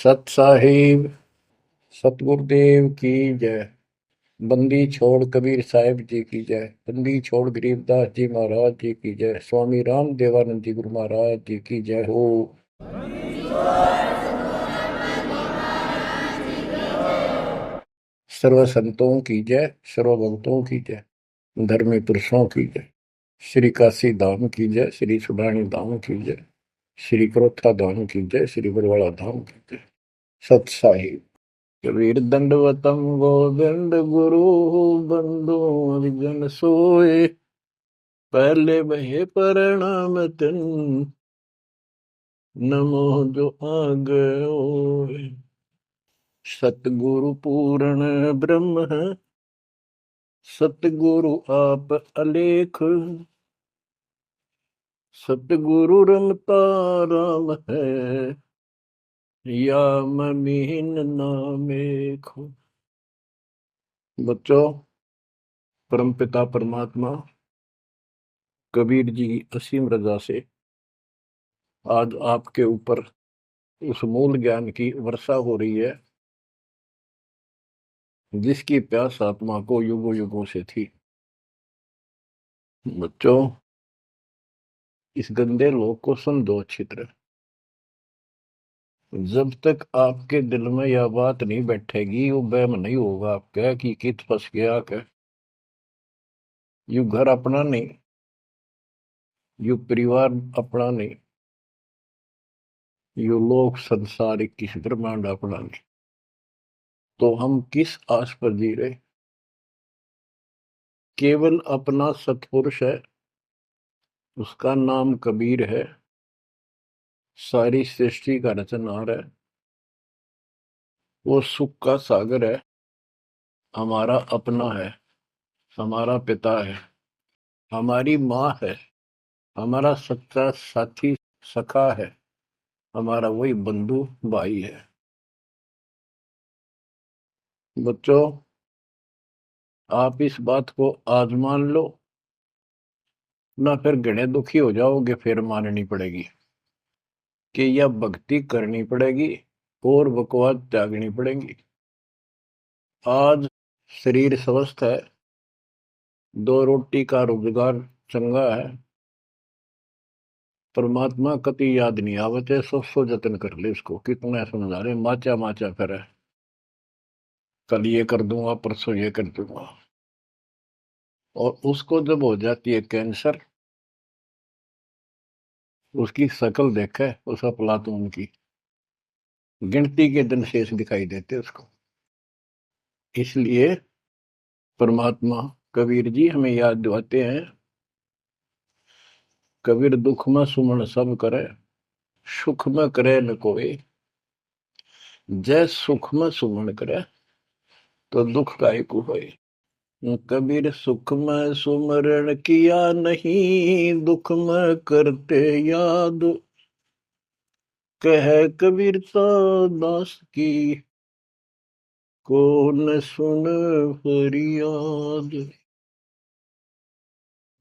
सत साहिब सतगुरुदेव की जय। बंदी छोड़ कबीर साहिब जी की जय। बंदी छोड़ गरीबदास जी महाराज जी की जय। स्वामी राम देवानंद जी गुरु महाराज जी की जय हो। सर्व संतों की जय, सर्व भक्तों की जय, धर्मी पुरुषों की जय। श्री काशी धाम की जय, श्री सुडानी धाम की जय, श्री क्रोथा धाम की जय, श्री बरवाड़ा धाम की जय। सत साहिब। कबीर दंडवतम गोविंद गुरु बंधु जन सोए। पहले बहे प्रणाम तिन नमो जो आगे ओए। सतगुरु पूर्ण ब्रह्म है, सतगुरु आप अलेख। सतगुरु रमता राम है, या ममीन नामेखो। बच्चों, परमपिता परमात्मा कबीर जी असीम रजा से आज आपके ऊपर उस मूल ज्ञान की वर्षा हो रही है जिसकी प्यास आत्मा को युगों युगों से थी। बच्चों, इस गंदे लोग को सुन दो अच्छी तरह। जब तक आपके दिल में यह बात नहीं बैठेगी, वो वहम नहीं होगा आपका कि कित फंस गया क्या। यू घर अपना नहीं, यू परिवार अपना नहीं, यू लोक संसारिक किस ब्रह्मांड अपना नहीं। तो हम किस आस पर जी रहे। केवल अपना सतपुरुष है, उसका नाम कबीर है, सारी सृष्टि का रचनहार है, वो सुख का सागर है, हमारा अपना है, हमारा पिता है, हमारी माँ है, हमारा सच्चा साथी सखा है, हमारा वही बंधु भाई है। बच्चों, आप इस बात को आज मान लो, ना फिर घणे दुखी हो जाओगे, फिर माननी पड़ेगी कि यह भक्ति करनी पड़ेगी और बकवास त्यागनी पड़ेगी। आज शरीर स्वस्थ है, दो रोटी का रोजगार चंगा है, परमात्मा कति याद नहीं आवते, सो जतन कर ले इसको। कितना समझा रहे, माचा माचा करे, कल ये कर दूंगा, परसों ये कर दूंगा। और उसको जब हो जाती है कैंसर, उसकी शकल देखे उस अफलातून की, गिनती के दिन शेष दिखाई देते उसको। इसलिए परमात्मा कबीर जी हमें याद दिलाते हैं, कबीर दुख में सुमन सब करे, सुख में करे न कोई। जय सुख में सुमन करे, तो दुख काहे को होए। कबीर सुख में सुमरण किया नहीं, दुख में करते याद। कह कबीरता दास की, कौन सुन फरियाद।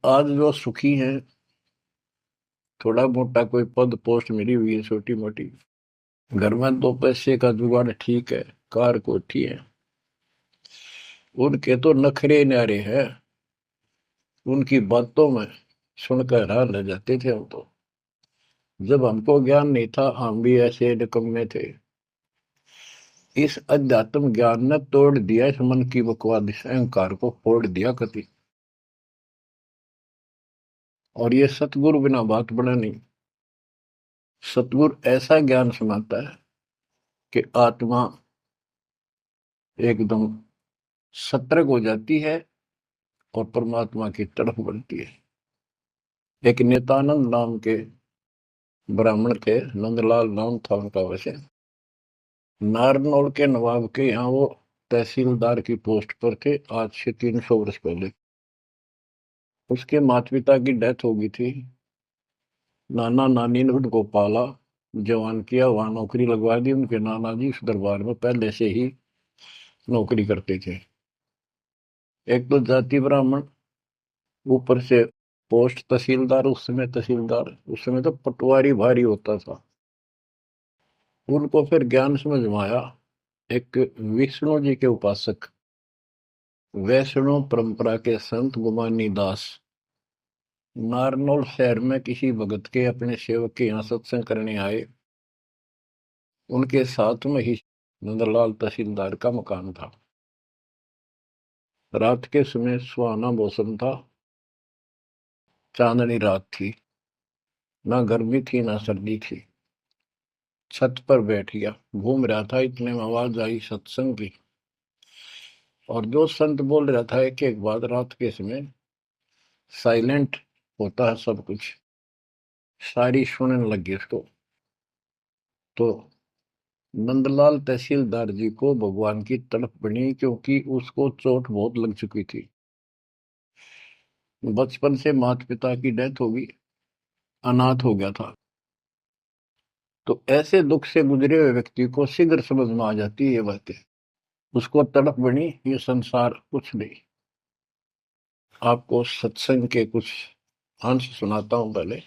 आज जो सुखी हैं, थोड़ा मोटा कोई पद पोस्ट मिली हुई है छोटी मोटी, घर में दो पैसे का जुगाड़ ठीक है, कार कोठी है, उनके तो नखरे न्यारे हैं। उनकी बातों में सुनकर हैरान रह जाते थे हम तो। जब हमको ज्ञान नहीं था, हम भी ऐसे निकम्मे थे। इस अध्यात्म ज्ञान ने तोड़ दिया इस मन की बकवाद, इस अहंकार को फोड़ दिया कति। और ये सतगुरु बिना बात बना नहीं। सतगुरु ऐसा ज्ञान सुनाता है कि आत्मा एकदम सतर्क हो जाती है और परमात्मा की तड़प बनती है। एक नित्यानंद नाम के ब्राह्मण थे, नंदलाल नाम था उनका। वैसे नारनौल के नवाब के यहाँ वो तहसीलदार की पोस्ट पर थे, आज से 300 वर्ष पहले। उसके माता पिता की डेथ हो गई थी। नाना नानी ने उनको पाला, जवान किया, वहां नौकरी लगवा दी। उनके नाना जी उस दरबार में पहले से ही नौकरी करते थे। एक तो जाति ब्राह्मण, ऊपर से पोस्ट तहसीलदार। उस समय तहसीलदार, उस समय तो पटवारी भारी होता था। उनको फिर ज्ञान समझ में आया। एक विष्णु जी के उपासक, वैष्णव परंपरा के संत गुमानी दास नारनौल शहर में किसी भगत के अपने सेवक के यहाँ सत्संग करने आए। उनके साथ में ही नंदलाल तहसीलदार का मकान था। रात के समय सुहाना मौसम था, चांदनी रात थी, ना गर्मी थी ना सर्दी थी। छत पर बैठ गया, घूम रहा था, इतने में आवाज आई सत्संग की। और जो संत बोल रहा था एक एक बात, रात के समय साइलेंट होता है सब कुछ, सारी सुनने लगी उसको। तो नंदलाल तहसीलदार जी को भगवान की तड़प बनी, क्योंकि उसको चोट बहुत लग चुकी थी। बचपन से माता पिता की डेथ होगी, अनाथ हो गया था। तो ऐसे दुख से गुजरे हुए व्यक्ति को शीघ्र समझ में आ जाती है ये बातें। उसको तड़प बनी, ये संसार कुछ नहीं। आपको सत्संग के कुछ अंश सुनाता हूं पहले।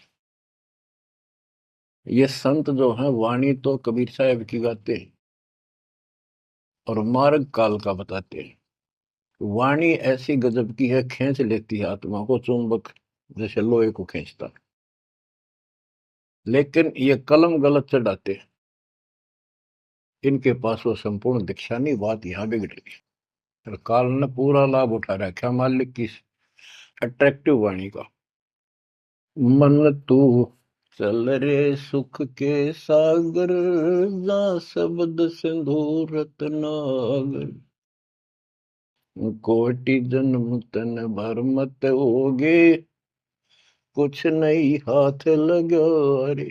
ये संत जो हैं वाणी तो कबीर साहब की गाते हैं और मार्ग काल का बताते हैं। वाणी ऐसी गजब की है, खींच लेती है आत्मा को, चुंबक जैसे लोहे को खींचता। लेकिन ये कलम गलत चढ़ाते हैं, इनके पास वो संपूर्ण दीक्षा नहीं। बात यहां बिगड़ गई। और काल ने पूरा लाभ उठा रखा मालिक की अट्रैक्टिव वाणी का। मन तू चल रे सुख के सागर, जा शब्द सिंधु रत्नागर। कोटि जन्म तन भर मत होगे, कुछ नहीं हाथ लगा रे।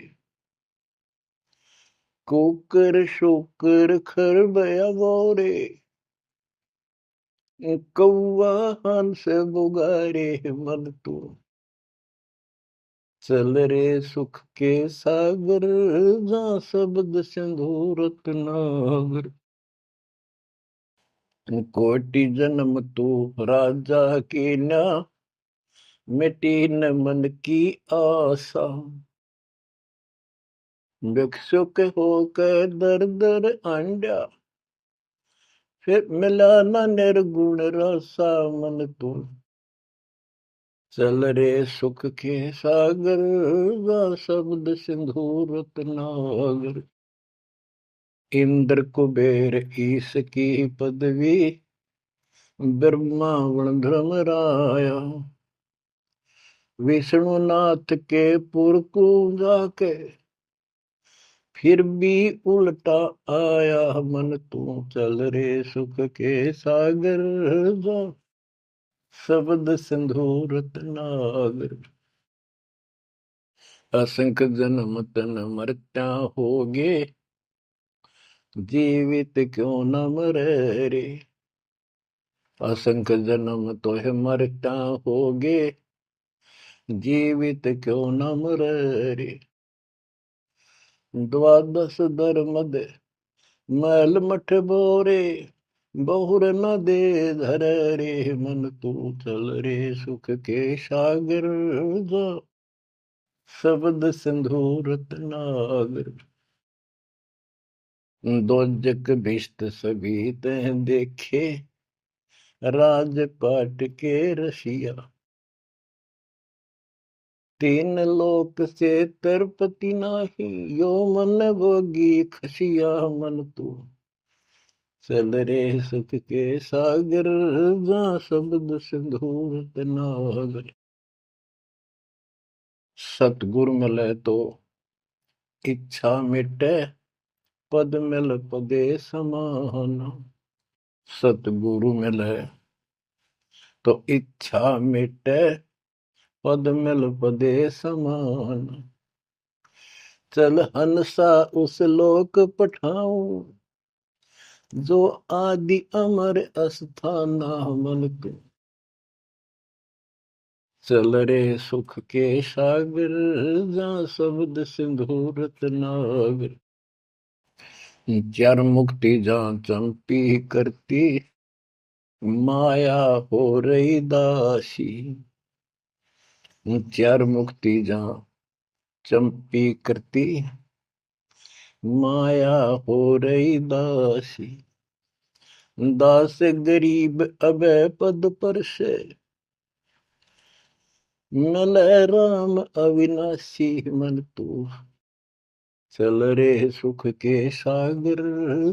कुकर शुकर खर बया गोरे, कौवा हंस बुगारे। मन तू चल रे सुख के सागर, जा शब्द सिंधु रत्नागर। कोटि जन्म तू राजा की ना, मिटी न मन की आशा। भिक्षुक होकर दर दर आंडा, फिर मिला न निर्गुण रसा। मन तू चल रे सुख के सागर, जा शब्द सिंधु रत्नागर। इंद्र कुबेर ईश की पदवी, ब्रह्मावण धर्म राया। विष्णुनाथ के पुर को जाके, फिर भी उल्टा आया। मन तू चल रे सुख के सागर, जा शब्द सिंधु रत्नागर। असंख्य जन्म तन मरत्या होगे, जीवित क्यों न मरे रे। असंख्य जन्म तो है मरता होगे, जीवित क्यों न मरे रे। द्वादश धर्मद मैल मठ बोरे, बहुर न दे धर रे। मन तू चल रे सुख के सागर, जा शब्द सिंधु रत्नागर। दोजक भिष्ट सभी तह देखे, राजपाट के रसिया। तीन लोक से तरपति नाही, यो मन भोगी खसिया। मन तू चल रे सुख के सागर, जा शब्द सिंधु रत्नागर। सतगुरु मिले तो इच्छा मिटे, पद मिल पदे समान। सतगुरु मिले तो इच्छा मिटे, पद मिल पदे समान। चल हंसा उस लोक पठाऊं, जो आदि अमर अस्थाना। मन तू चल रे सुख के सागर, जा शब्द सिंधु रत्नागर। चार मुक्ति जा चंपी करती, माया हो रही दासी। चार मुक्ति जा चंपी करती, माया हो रही दासी, दास गरीब अभय पद पर से, मिल राम अविनाशी मन तू, चल रे सुख के सागर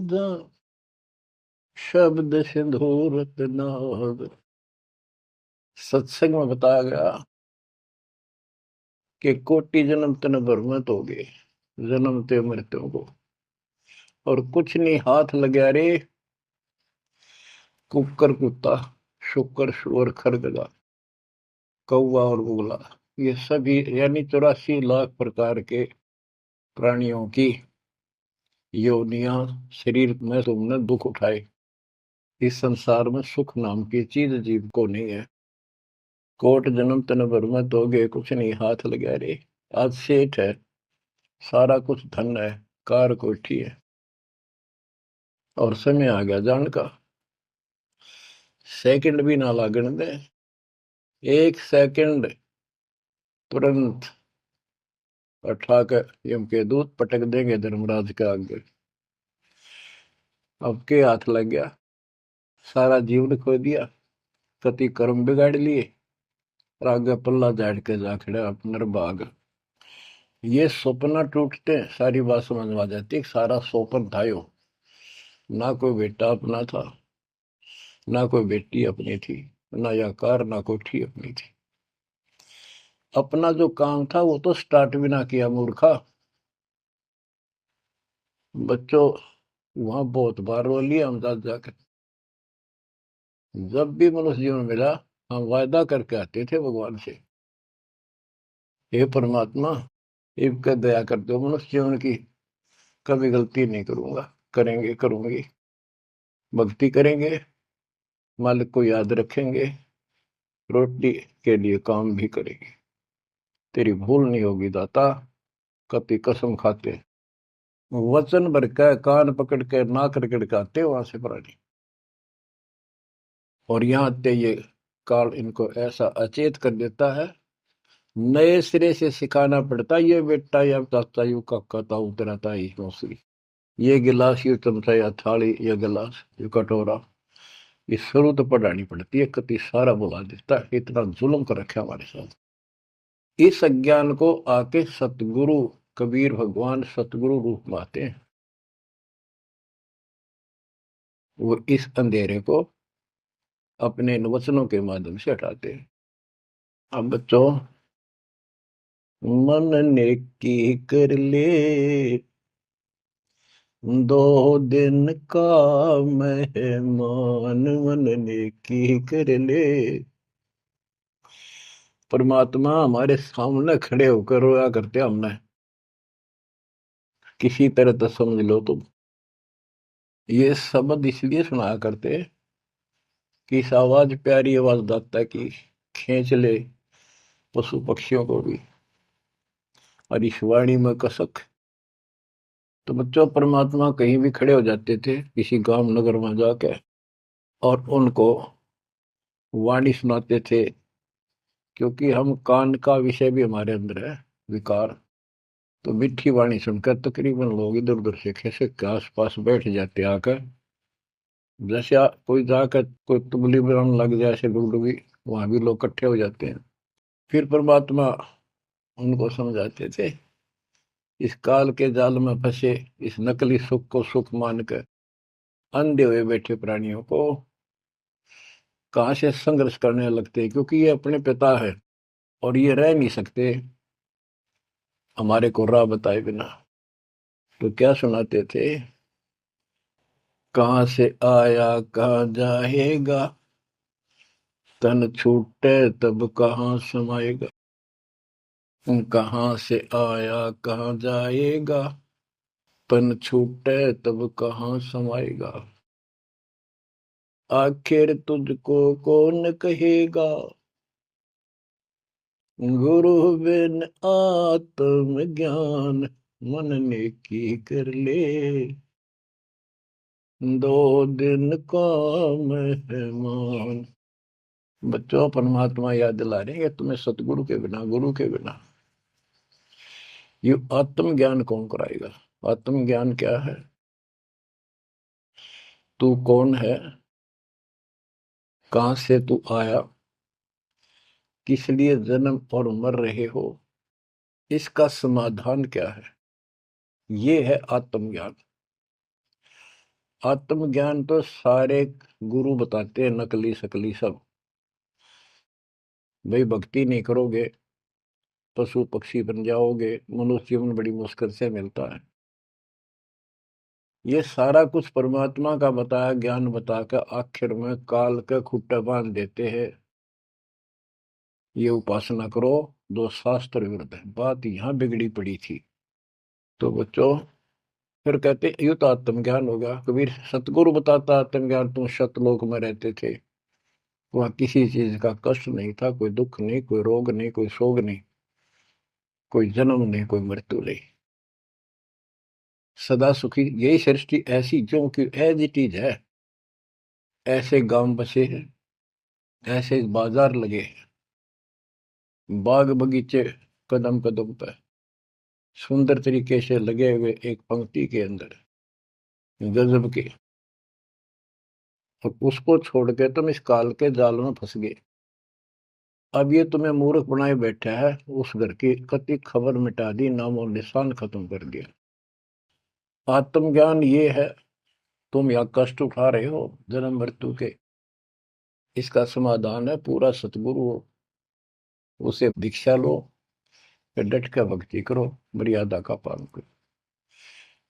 जा, शब्द सिंधूरत नाग। सत्संग में बताया गया कि कोटि जन्म तन भ्रमित हो गए, जन्मते मृत्यु को, और कुछ नहीं हाथ लगा रे, कुकर कुत्ता, शुकर शुअर खरगदा, कौवा और उगला, ये सभी यानी 84 लाख प्रकार के प्राणियों की योनियां शरीर में तुमने दुख उठाए। इस संसार में सुख नाम की चीज जीव को नहीं है। कोट जन्म तन भ्रमित हो गए, कुछ नहीं हाथ लगा रे। आज सेठ है, सारा कुछ धन है, कार कोठी है, और समय आ गया जान का, सेकंड भी ना लागण दे, एक सेकंड तुरंत उठा कर यम के दूत पटक देंगे धर्मराज के आगे। अब के हाथ लग गया, सारा जीवन खो दिया, कति कर्म बिगाड़ लिए, और आगे पल्ला झाड़ के जा खड़ा अपना बाग। ये सपना टूटते सारी बात समझ में आ जाती, सारा सोपन था यो, ना कोई बेटा अपना था, ना कोई बेटी अपनी थी, ना या कार, ना कोठी अपनी थी। अपना जो काम था वो तो स्टार्ट भी ना किया मूर्खा। बच्चों वहां बहुत बार रो लिया हम जाकर, जब भी मनुष्य जीवन मिला हम वायदा करके आते थे भगवान से, हे परमात्मा इब का दया कर दो, मनुष्य जीवन की कभी गलती नहीं करूंगा, करेंगे करूंगी, भक्ति करेंगे, मालिक को याद रखेंगे, रोटी के लिए काम भी करेंगे, तेरी भूल नहीं होगी दाता, कति कसम खाते, वचन भर के कान पकड़ के नाक रगड़ के आते वहां से प्राणी। और यहाँ ते ये काल इनको ऐसा अचेत कर देता है, नए सिरे से सिखाना पड़ता, ये बेटा या चाचा यू काका ताऊ तेरा ताई मौसी, ये गिलास, ये चमचा, या थाली, या गिलास, ये कटोरा, ये शुरू तो पढ़ानी पड़ती है, कति सारा बुला देता है, इतना जुल्म कर रखा हमारे साथ। इस अज्ञान को आके सतगुरु कबीर भगवान सतगुरु रूप में आते हैं, वो इस अंधेरे को अपने इन वचनों के माध्यम से हटाते हैं। अब बच्चों, मन नेकी कर ले, 2 दिन का मेहमान, मन नेकी कर ले। परमात्मा हमारे सामने खड़े होकर रोया करते हमने, किसी तरह तो समझ लो तुम। ये शब्द इसलिए सुनाया करते कि इस आवाज, प्यारी आवाज दाता की, खींच ले पशु पक्षियों को भी, और इस वाणी में कसक। तो बच्चों, परमात्मा कहीं भी खड़े हो जाते थे किसी गांव नगर में जाके, और उनको वाणी सुनाते थे, क्योंकि हम कान का विषय भी हमारे अंदर है, विकार। तो मीठी वाणी सुनकर तकरीबन लोग इधर उधर से खिसक के आस पास बैठ जाते आकर, जैसे कोई जाकर कोई तुबली बनाने लग जाए, ऐसे डुगडुगी, वहां भी लोग इकट्ठे हो जाते हैं। फिर परमात्मा उनको समझाते थे, इस काल के जाल में फंसे इस नकली सुख को सुख मानकर अंधे हुए बैठे प्राणियों को कहां से संघर्ष करने लगते, क्योंकि ये अपने पिता है और ये रह नहीं सकते हमारे को राह बताए बिना। तो क्या सुनाते थे, कहां से आया कहां जाएगा, तन छूटे तब कहां समाएगा, कहां से आया कहां जाएगा, तन छूटे तब कहां समाएगा, आखिर तुझको कौन कहेगा, गुरु बिन आत्म ज्ञान, मन ने की कर ले, 2 दिन का मेहमान। बच्चों, परमात्मा याद दिला रहे हैं तुम्हें, सतगुरु के बिना, गुरु के बिना ये आत्म ज्ञान कौन कराएगा। आत्मज्ञान क्या है? तू कौन है, कहां से तू आया, किस लिए जन्म और मर रहे हो, इसका समाधान क्या है? ये है आत्मज्ञान। आत्मज्ञान तो सारे गुरु बताते हैं, नकली सकली सब। भाई भक्ति नहीं करोगे, पशु पक्षी बन जाओगे, मनुष्य जीवन बड़ी मुश्किल से मिलता है। ये सारा कुछ परमात्मा का बताया ज्ञान बताकर आखिर में काल के खुट्टे बांध देते हैं। ये उपासना करो, दो शास्त्र विरुद्ध है। बात यहां बिगड़ी पड़ी थी। तो बच्चों, फिर कहते ये तो आत्मज्ञान होगा। कबीर सतगुरु बताता आत्मज्ञान, तुम सतलोक में रहते थे, वहां किसी चीज का कष्ट नहीं था, कोई दुख नहीं, कोई रोग नहीं, कोई शोक नहीं, कोई जन्म नहीं, कोई मृत्यु नहीं, सदा सुखी। यही सृष्टि ऐसी जो कि एज इट इज है। ऐसे गांव बसे हैं, ऐसे बाजार लगे हैं, बाग बगीचे कदम कदम पर सुंदर तरीके से लगे हुए एक पंक्ति के अंदर, गजब के। और उसको छोड़ के तुम इस काल के जाल में फंस गए। अब ये तुम्हें मूर्ख बनाए बैठा है, उस घर की कति खबर मिटा दी, नामो निशान खत्म कर दिया। आत्मज्ञान ये है, तुम या कष्ट उठा रहे हो जन्म मृत्यु के, इसका समाधान है पूरा सतगुरु हो, उसे दीक्षा लो, फिर डट कर भक्ति करो, मर्यादा का पालन करो।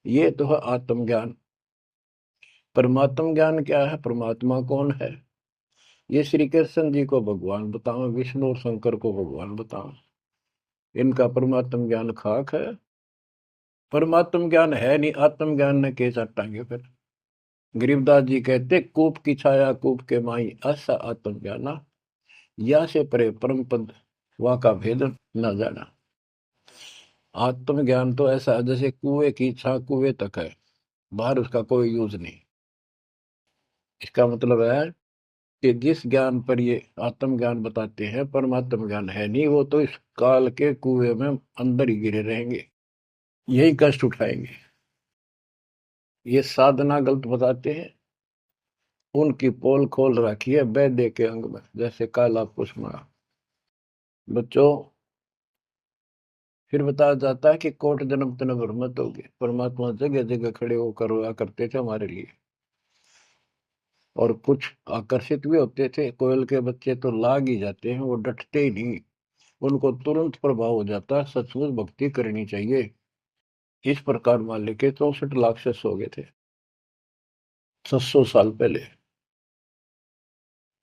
ये तो है आत्मज्ञान। परमात्म ज्ञान क्या है, परमात्मा कौन है, ये श्री कृष्ण जी को भगवान बताओ, विष्णु और शंकर को भगवान बताओ। इनका परमात्म ज्ञान खाक है। परमात्म ज्ञान है नहीं, आत्म ज्ञान ने के चाटांगे फिर। गरीबदास जी कहते कूप की छाया कूप के माई, ऐसा आत्म ज्ञाना, या से परे परम पद वा का भेद न जाना। आत्म ज्ञान तो ऐसा है जैसे कुएं की छा कुएं तक है, बाहर उसका कोई यूज नहीं। इसका मतलब है कि जिस ज्ञान पर ये आत्म ज्ञान बताते हैं, परमात्म ज्ञान है नहीं, वो तो इस काल के कुएं में अंदर ही गिरे रहेंगे, यही कष्ट उठाएंगे। ये साधना गलत बताते हैं, उनकी पोल खोल रखी है वैद्य के अंग में, जैसे काला पुष्पा। बच्चों, फिर बताया जाता है कि कोट जन्म तन भ्रमत हो गए, परमात्मा जगह जगह खड़े होकर रोया करते थे हमारे लिए। और कुछ आकर्षित भी होते थे, कोयल के बच्चे तो लाग ही जाते हैं, वो डटते ही नहीं, उनको तुरंत प्रभाव हो जाता है, सचमुच भक्ति करनी चाहिए। इस प्रकार मान लेके 64 लाख से हो गए थे 700 साल पहले।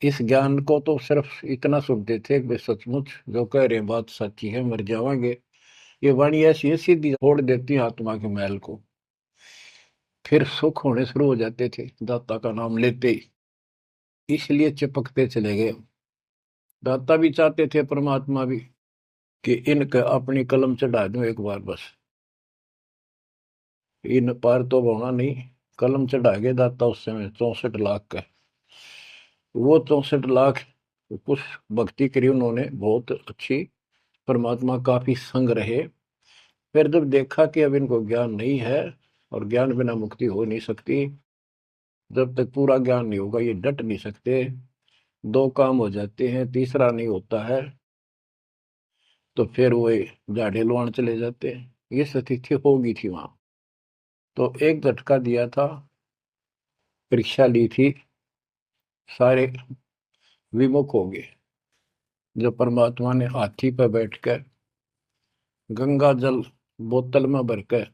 इस ज्ञान को तो सिर्फ इतना सुनते थे कि सचमुच जो कह रहे हैं बात सच्ची है, मर जावांगे। ये वाणी ऐसी है, सीधी फोड़ देती है आत्मा के मैल को। फिर सुख होने शुरू हो जाते थे दाता का नाम लेते ही, इसलिए चिपकते चले गए। दाता भी चाहते थे, परमात्मा भी, कि इनका अपनी कलम चढ़ा दूं एक बार बस, इन पार तो होना नहीं। कलम चढ़ा गए दाता उस समय 64 लाख का। वो 64 लाख कुछ भक्ति करी उन्होंने बहुत अच्छी, परमात्मा काफी संग रहे। फिर जब देखा कि अब इनको ज्ञान नहीं है, और ज्ञान बिना मुक्ति हो नहीं सकती, जब तक पूरा ज्ञान नहीं होगा ये डट नहीं सकते, दो काम हो जाते हैं, तीसरा नहीं होता है, तो फिर वो झाड़े लुआन चले जाते हैं। ये स्थिति होगी थी वहां। तो एक झटका दिया था, परीक्षा ली थी, सारे विमुख हो गए। जब परमात्मा ने हाथी पर बैठकर गंगा जल बोतल में भरकर,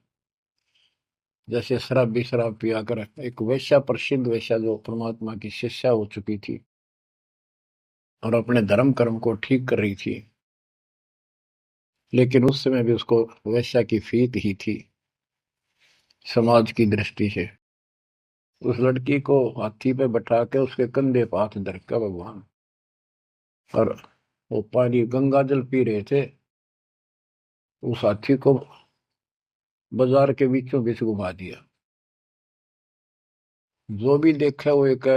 जैसे शराबी शराब पिया कर, एक वैश्या, प्रसिद्ध वैश्या जो परमात्मा की शिष्या हो चुकी थी और अपने धर्म कर्म को ठीक कर रही थी, लेकिन उस समय भी उसको वैश्या की फीत ही थी समाज की दृष्टि से। उस लड़की को हाथी पे बैठा के उसके कंधे पर हाथ धर का भगवान, और वो पानी गंगा जल पी रहे थे, उस हाथी को बाजार के बीचों बीच घुमा दिया। जो भी देखा वो एक,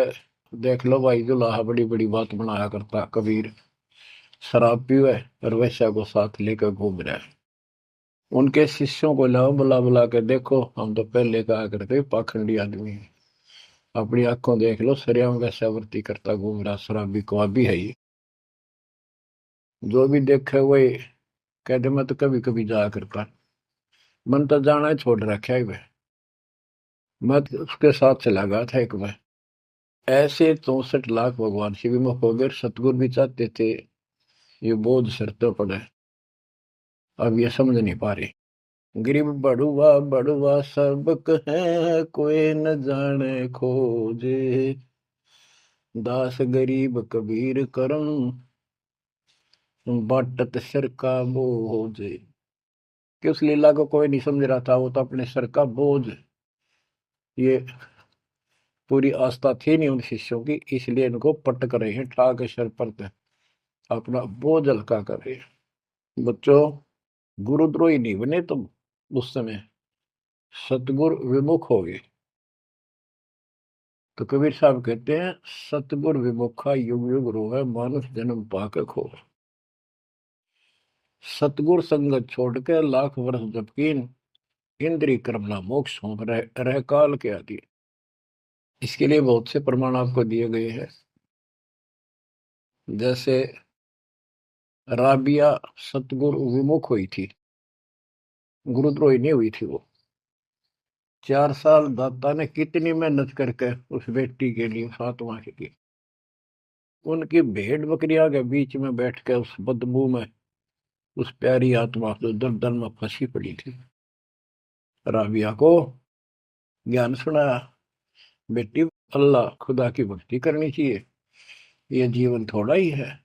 देख लो भाई जुलाहा बड़ी बड़ी बात बनाया करता कबीर, शराब पीवे और वैश्या को साथ लेकर घूम रहा है। उनके शिष्यों को लाओ, बुला बुला के देखो, हम तो पहले कहा करते पाखंडी आदमी है, अपनी आंखों देख लो, सरियाओं कैसे वृत्ति करता घूम रहा, शराबी कबाबी है ये। जो भी देखे वही कहते, मैं तो कभी कभी जाया करता, मन तो जाना ही छोड़ रखा है वह। मैं तो उसके साथ चला गया था एक बार। ऐसे 64 लाख भगवान से विमुख हो गए, सतगुरु भी चाहते थे ये बोझ सिर तो पड़े, अब ये समझ नहीं पा रहे। गरीब बड़ुआ बड़ुआ सबक है, कोई न जाने खोजे, दास गरीब कबीर करम, बाटत सिर का बोझ। कि उस लीला को कोई नहीं समझ रहा था, वो तो अपने सर का बोझ, ये पूरी आस्था थी नहीं उन शिष्यों की, इसलिए इनको पटक रहे हैं, ठा के सर पर अपना बोझ हल्का कर रहे हैं। बच्चों, गुरुद्रोही नहीं बने तुम उस समय, सतगुरु विमुख हो गए। तो कबीर साहब कहते हैं, सतगुरु विमुखा युग युग रोवे, मानुष जन्म पाके खो। सतगुरु संगत छोड़ के लाख वर्ष जबकीन, इंद्रिय कर्मना मोक्ष हो रह काल के आदि। इसके लिए बहुत से प्रमाण आपको दिए गए हैं। जैसे राबिया सतगुरु विमुख हुई थी, गुरुद्रोही नहीं हुई थी वो। 4 साल दाता ने कितनी मेहनत करके उस बेटी के लिए, फातिमा के लिए, उनकी भेड़ बकरियां के बीच में बैठ के उस बदबू में, उस प्यारी आत्मा जो दलदल में फंसी पड़ी थी, राबिया को ज्ञान सुनाया, बेटी अल्लाह खुदा की भक्ति करनी चाहिए, ये जीवन थोड़ा ही है,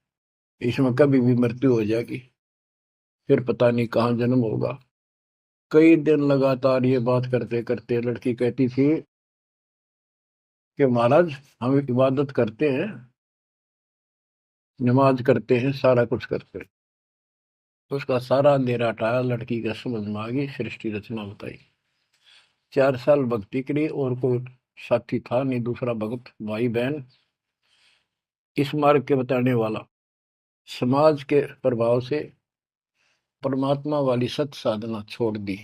इसमें कभी भी मृत्यु हो जाएगी, फिर पता नहीं कहाँ जन्म होगा। कई दिन लगातार ये बात करते करते लड़की कहती थी कि महाराज, हम इबादत करते हैं, नमाज करते हैं, सारा कुछ करते हैं। तो उसका सारा अंधेरा हटाया, लड़की का समझ में आ गई, सृष्टि रचना बताई। 4 साल भक्ति करी, और कोई साथी था नहीं, दूसरा भक्त भाई बहन, इस मार्ग के बताने वाला। समाज के प्रभाव से परमात्मा वाली सत साधना छोड़ दी,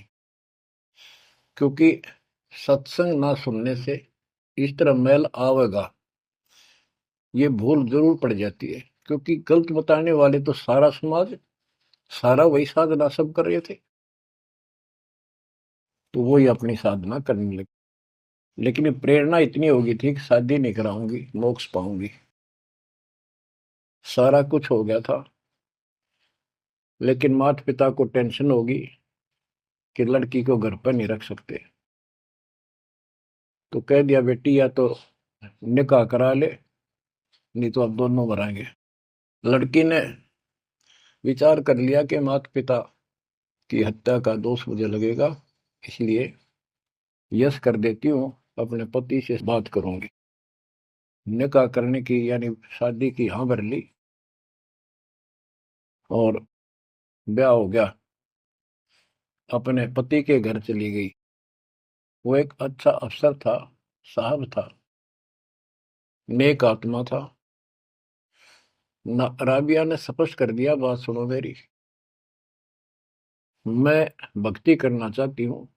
क्योंकि सत्संग ना सुनने से इस तरह मैल आवेगा, ये भूल जरूर पड़ जाती है, क्योंकि गलत बताने वाले तो सारा समाज, सारा वही साधना सब कर रहे थे, तो वही अपनी साधना करने लगे। लेकिन ये प्रेरणा इतनी होगी थी कि शादी नहीं कराऊंगी, मोक्ष पाऊंगी, सारा कुछ हो गया था। लेकिन माता पिता को टेंशन होगी कि लड़की को घर पर नहीं रख सकते, तो कह दिया बेटी या तो निकाह करा ले, नहीं तो अब दोनों मराएंगे। लड़की ने विचार कर लिया कि माता पिता की हत्या का दोष मुझे लगेगा, इसलिए यस कर देती हूँ, अपने पति से बात करूंगी। निकाह करने की यानी शादी की हाँ भर ली, और ब्याह हो गया, अपने पति के घर चली गई। वो एक अच्छा अफसर था, साहब था, नेक आत्मा था। राबिया ने स्पष्ट कर दिया, बात सुनो मेरी, मैं भक्ति करना चाहती हूँ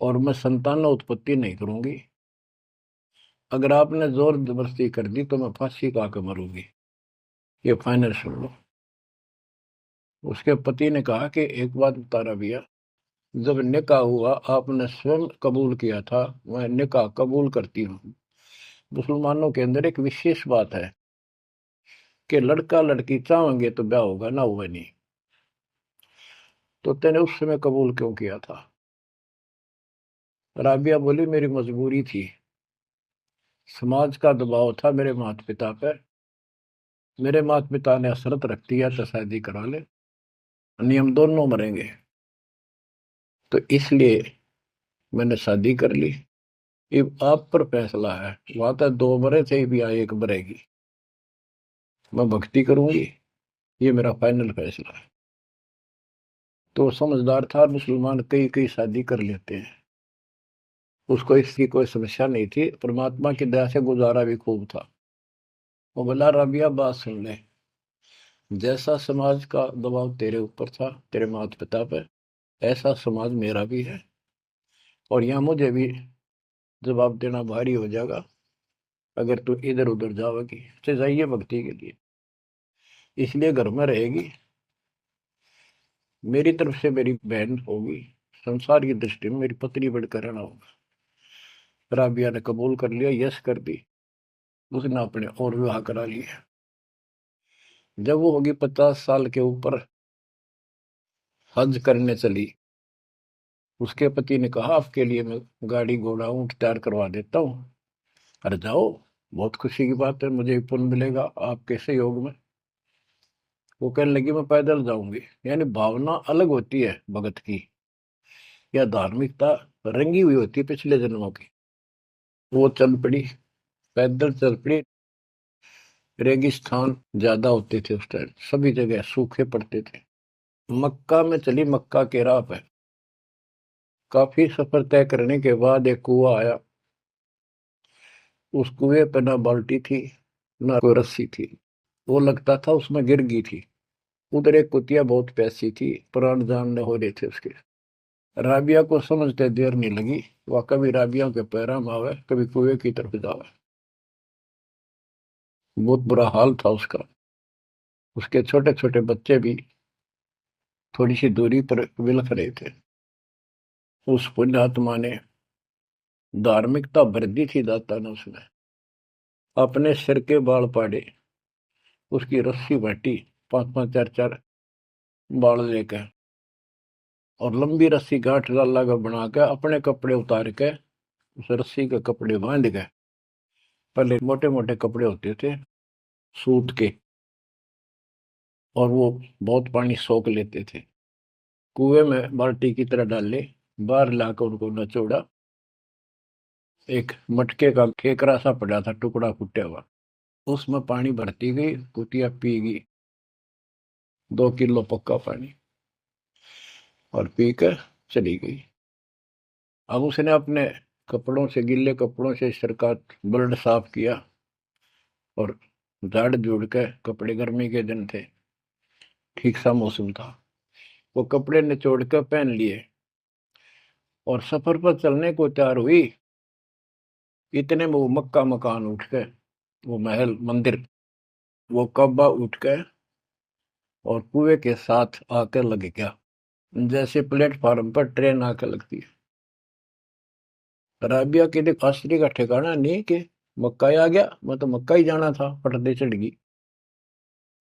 और मैं संतान उत्पत्ति नहीं करूंगी, अगर आपने जोर जबरदस्ती कर दी तो मैं फांसी का के मरूंगी, ये फाइनल सुन लो। उसके पति ने कहा कि एक बात बता राबिया, जब निकाह हुआ आपने स्वयं कबूल किया था, मैं निकाह कबूल करती हूँ। मुसलमानों के अंदर एक विशेष बात है कि लड़का लड़की चाहेंगे तो ब्याह होगा, ना हुआ नहीं, तो तेने उस समय कबूल क्यों किया था? राबिया बोली, मेरी मजबूरी थी, समाज का दबाव था मेरे माता पिता पर, मेरे माता पिता ने शर्त रख दिया तो शादी करा ले, नियम दोनों मरेंगे, तो इसलिए मैंने शादी कर ली। ये आप पर फैसला है, वहां तक 2 मरे थे भी, आई एक मरेगी, मैं भक्ति करूंगी, ये मेरा फाइनल फैसला है। तो समझदार था, मुसलमान कई कई शादी कर लेते हैं, उसको इसकी कोई समस्या नहीं थी, परमात्मा की दया से गुजारा भी खूब था। वो बोला, रबिया बात सुन ले, जैसा समाज का दबाव तेरे ऊपर था, तेरे माता पिता पर, ऐसा समाज मेरा भी है, और यहाँ मुझे भी जवाब देना भारी हो जाएगा अगर तू इधर उधर जाओगी। तो जाइए भक्ति के लिए, इसलिए घर में रहेगी, मेरी तरफ से मेरी बहन होगी, संसार की दृष्टि में मेरी पत्नी बनकर रहना होगा। राबिया ने कबूल कर लिया, यस कर दी। उसने अपने और विवाह करा लिया। जब वो होगी 50 साल के ऊपर, हज करने चली। उसके पति ने कहा, आपके लिए मैं गाड़ी घोड़ा ऊंट तैयार करवा देता हूँ, अरे जाओ, बहुत खुशी की बात है, मुझे भी पुण्य मिलेगा आपके सहयोग में। वो कहने लगी, मैं पैदल जाऊंगी। यानी भावना अलग होती है भगत की, या धार्मिकता रंगी हुई होती है पिछले जन्मों की। वो चल पड़ी, पैदल चल पड़ी। रेगिस्तान ज्यादा होते थे उस टाइम, सभी जगह सूखे पड़ते थे। मक्का में चली, मक्का के राह पे काफी सफर तय करने के बाद एक कुआं आया। उस कुएं पे ना बाल्टी थी, ना कोई रस्सी थी। वो लगता था उसमें गिर गई थी। उधर एक कुतिया बहुत प्यासी थी, प्राण जानने हो रहे थे उसके। राबिया को समझते देर नहीं लगी, वह कभी राबिया के पैरा में आवे, कभी कुएं की तरफ जावे। बहुत बुरा हाल था उसका। उसके छोटे छोटे बच्चे भी थोड़ी सी दूरी पर विलख रहे थे। उस पुण्यात्मा ने धार्मिकता भर दी थी दाता ने। उसने अपने सिर के बाल पाड़े, उसकी रस्सी बांटी, 5-5 4-4 बाल लेकर, और लंबी रस्सी गांठ लगा बना के अपने कपड़े उतार के उस रस्सी के कपड़े बांध गए। पहले मोटे मोटे कपड़े होते थे सूत के, और वो बहुत पानी सोख लेते थे। कुएं में बाल्टी की तरह डाले, बाहर लाकर उनको नचोड़ा। एक मटके का केकरा सा पड़ा था, टुकड़ा फूटा हुआ, उसमें पानी भरती गई, कुतिया पी गई 2 किलो पक्का पानी, और पी कर चली गई। अब उसने अपने कपड़ों से, गिले कपड़ों से सिर का ब्लड साफ किया, और झाड़ झूड़ के कपड़े, गर्मी के दिन थे, ठीक सा मौसम था, वो कपड़े निचोड़ कर पहन लिए और सफर पर चलने को तैयार हुई। इतने में वो मक्का मकान उठ गए, वो महल मंदिर, वो कब्बा उठ गए और कुएं के साथ आकर लग गया, जैसे प्लेटफार्म पर ट्रेन आकर लगती है। राबिया के लिए आश्चर्य का ठिकाना नहीं कि मक्का ही आ गया, मैं तो मक्का ही जाना था, पटदे चढ़ गई।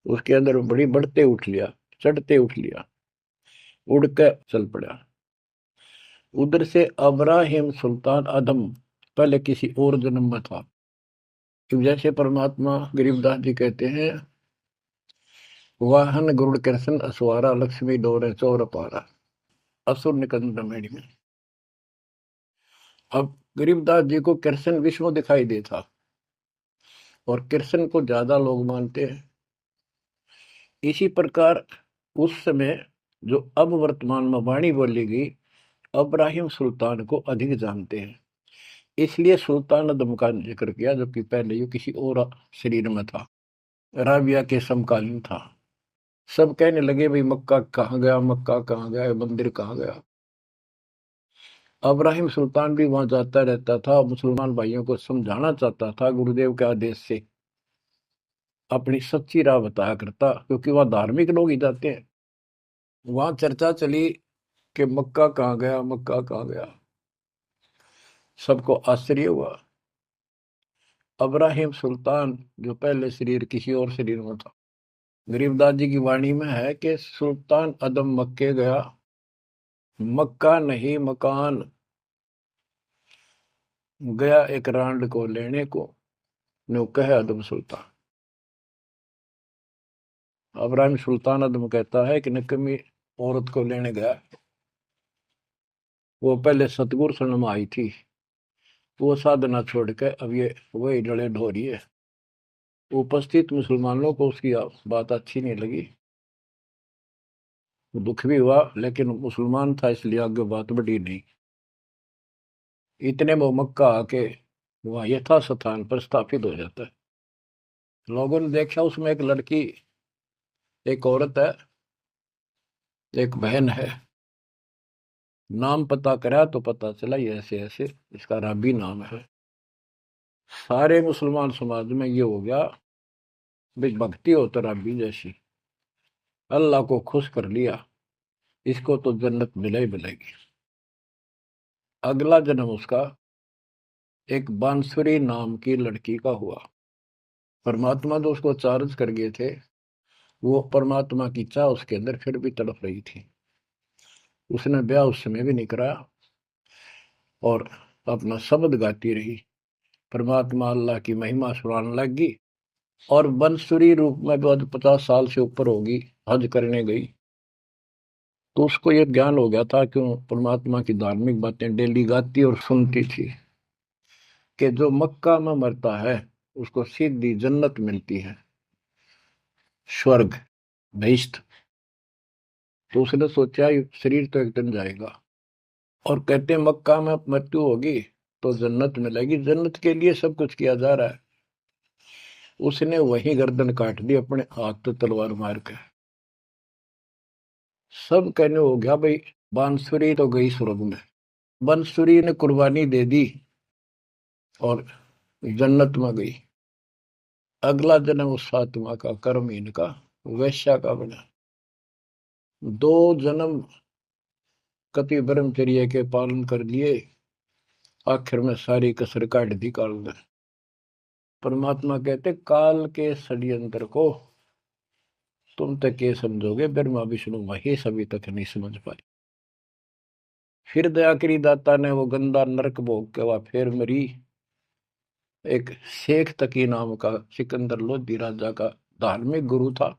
उसके अंदर बड़ी बढ़ते उठ लिया, चढ़ते उठ लिया, उड़ के चल पड़ा। उधर से अब्राहिम सुल्तान अदम पहले किसी और जन्म में था। जैसे परमात्मा गरीबदास जी कहते हैं, वाहन गरुड़ कृष्ण असवारा, लक्ष्मी डोरे चौर पारा, असुर निकंद मेड़ी में। अब गरीबदास जी को कृष्ण विष्णु दिखाई देता, और कृष्ण को ज्यादा लोग मानते हैं। इसी प्रकार उस समय जो अब वर्तमान में वाणी बोली गई, अब्राहिम सुल्तान को अधिक जानते हैं, इसलिए सुल्तान अदम का जिक्र किया, जबकि पहले ये किसी और शरीर में था, राबिया के समकालीन था। सब कहने लगे, भाई मक्का कहाँ गया, मक्का कहाँ गया, मंदिर कहाँ गया। अब्राहिम सुल्तान भी वहां जाता रहता था, मुसलमान भाइयों को समझाना चाहता था, गुरुदेव के आदेश से अपनी सच्ची राह बताया करता, क्योंकि वहां धार्मिक लोग ही जाते हैं। वहां चर्चा चली कि मक्का कहाँ गया, मक्का कहाँ गया। सबको आश्चर्य हुआ। अब्राहिम सुल्तान जो पहले शरीर किसी और शरीर में था, गरीबदास जी की वाणी में है कि सुल्तान अदम मक्के गया, मक्का नहीं मकान गया, एक रांड को लेने को, नो कहे अदम सुल्तान। अब्राहिम सुल्तान अदम कहता है कि निकम्मी औरत को लेने गया, वो पहले सतगुरु शरण में आई थी, वो साधना छोड़ के अब ये वही जड़े ढो रही है। उपस्थित मुसलमानों को उसकी बात अच्छी नहीं लगी, दुख भी हुआ, लेकिन मुसलमान था इसलिए आगे बात बढ़ी नहीं। इतने वो मक्का आके वहां यथा स्थान पर स्थापित हो जाता है। लोगों ने देखा उसमें एक लड़की एक औरत है, एक बहन है। नाम पता करा तो पता चला ये ऐसे ऐसे इसका राबी नाम है। सारे मुसलमान समाज में ये हो गया भाई, भक्ति हो तो राबी जैसी, अल्लाह को खुश कर लिया, इसको तो जन्नत मिले ही मिलेगी। अगला जन्म उसका एक बांसुरी नाम की लड़की का हुआ। परमात्मा तो उसको चार्ज कर गए थे, वो परमात्मा की चाह उसके अंदर फिर भी तड़प रही थी। उसने ब्याह उस समय भी नहीं कराया और अपना शब्द गाती रही, परमात्मा अल्लाह की महिमा सुनाने लगी। और बंसुरी रूप में बाद 50 साल से ऊपर होगी, हज करने गई। तो उसको ये ज्ञान हो गया था, क्यों परमात्मा की धार्मिक बातें डेली गाती और सुनती थी, कि जो मक्का में मरता है उसको सीधी जन्नत मिलती है, स्वर्ग, बहिश्त। तो उसने सोचा ये शरीर तो एक दिन जाएगा, और कहते हैं मक्का में मृत्यु होगी तो जन्नत मिलेगी, जन्नत के लिए सब कुछ किया जा रहा है। उसने वही गर्दन काट दी अपने हाथ तो तलवार मार के। सब कहने हो गया भाई, बांसुरी तो गई स्वर्ग में। बांसुरी ने कुर्बानी दे दी और जन्नत में गई। अगला जन्म उस फातिमा का कर्महीन का वैश्या का बना। 2 जन्म कति ब्रह्मचर्य के पालन कर लिए, आखिर में सारी कसर काट दी काल ने। परमात्मा कहते काल के षड्यंत्र को तुम तक ये समझोगे, ब्रह्मा विष्णु महेश अभी तक नहीं समझ पाए। फिर दया करी दाता ने, वो गंदा नरक भोग के वह फिर मरी। एक शेख तकी नाम का सिकंदर लोधी राजा का धार्मिक गुरु था,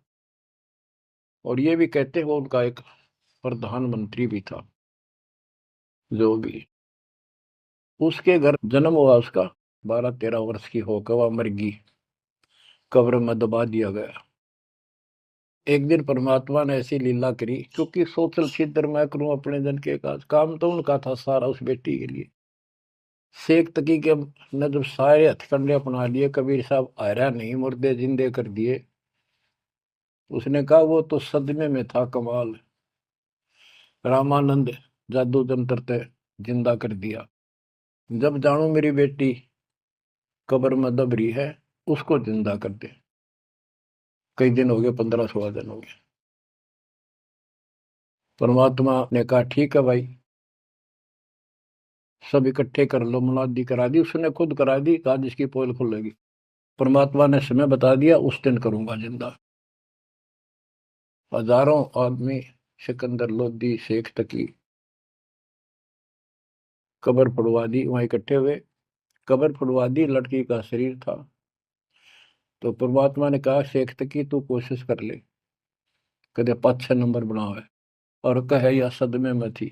और ये भी कहते हैं वो उनका एक प्रधानमंत्री भी था। जो भी उसके घर जन्म हुआ, उसका 12-13 वर्ष की होकर वह मर गई, कब्र में दबा दिया गया। एक दिन परमात्मा ने ऐसी लीला करी, क्योंकि सोचल छिद्र मैं करूं अपने जन के काज, काम तो उनका था सारा उस बेटी के लिए। शेख तकी के ने जब सारे हथकंडे अपना लिए, कबीर साहब आयरा नहीं, मुर्दे जिंदे कर दिए। उसने कहा वो तो सदमे में था, कमाल, रामानंद जादू जंतर ते जिंदा कर दिया। जब जानू मेरी बेटी कब्र में दब रही है, उसको जिंदा कर दे। कई दिन हो गए, 15-16 दिन हो गए। परमात्मा ने कहा ठीक है भाई, सब इकट्ठे कर लो। मुनादी करा दी, उसने खुद करा दी, कहा जिसकी पोल खुलेगी। परमात्मा ने समय बता दिया, उस दिन करूंगा जिंदा। हजारों आदमी सिकंदर लोधी शेख तकी कब्र फुड़वा दी, वहां इकट्ठे हुए। कब्र फुड़वा दी, लड़की का शरीर था। तो परमात्मा ने कहा शेख तकी तू कोशिश कर ले, कदे 5-6 नंबर बनावे। और कहे या सदमे में थी।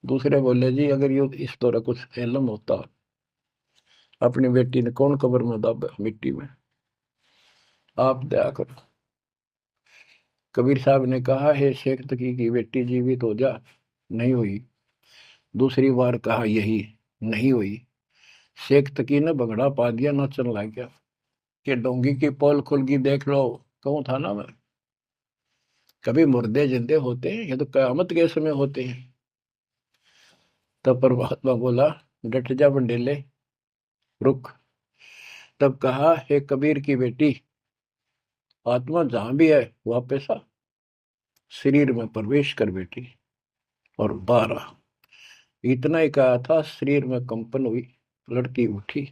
दूसरे बोले जी अगर ये इस तरह कुछ इल्म होता, अपनी बेटी ने कौन कब्र में दब मिट्टी में, आप दया करो। कबीर साहब ने कहा हे शेख तकी की बेटी जीवित हो जा, नहीं हुई। दूसरी बार कहा यही, नहीं हुई। शेख तकी ने बगड़ा पा दिया, नाचन लग गया कि डोंगी की पोल खुल गई, देख लो। कहूं था ना मैं, कभी मुर्दे जिंदे होते हैं, ये तो कयामत के समय होते हैं। तब परमात्मा बोला डट जा बंडेले, रुक। तब कहा हे कबीर की बेटी, आत्मा जहां भी है वापस आ, शरीर में प्रवेश कर बेटी। और 12 इतना ही कहा था, शरीर में कंपन हुई, लड़की उठी,